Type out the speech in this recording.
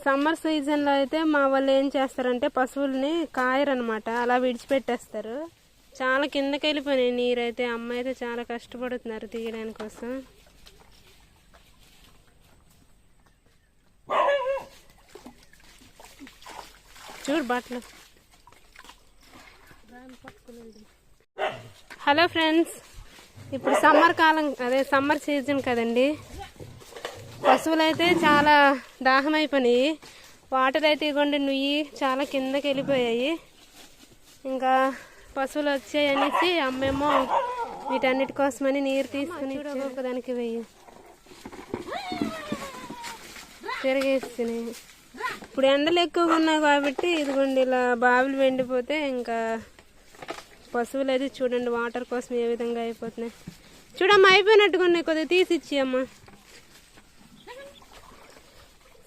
Summer సీజన్లో అయితే మా వాళ్ళు ఏం చేస్తారంటే పశువుల్ని కాయరనమాట, అలా విడిచిపెట్టేస్తారు. చాలా కిందకి వెళ్ళిపోయినాయి నీరు అయితే. అమ్మ అయితే చాలా కష్టపడుతున్నారు తీయడానికి కోసం. చూడు బట్టలు. హలో ఫ్రెండ్స్, ఇప్పుడు సమ్మర్ కాలం, అదే సమ్మర్ సీజన్ కదండి. పశువులు అయితే చాలా దాహం అయిపోయినాయి. వాటర్ అయితే ఇవ్వండి నుయ్యి చాలా కిందకి వెళ్ళిపోయాయి. ఇంకా పశువులు వచ్చాయి అనేసి అమ్మేమో వీటన్నిటి కోసమని నీరు తీసుకుని ఒకదానికి వెయ్యి తిరిగేస్తున్నాయి. ఇప్పుడు ఎండలు ఎక్కువగా ఉన్నాయి కాబట్టి ఇదిగోండి ఇలా బావిలు వెండిపోతే ఇంకా పశువులు అయితే చూడండి వాటర్ కోసం ఏ విధంగా అయిపోతున్నాయి. చూడమ్మా అయిపోయినట్టుగా ఉన్నాయి, కొద్దిగా తీసి ఇచ్చి అమ్మా.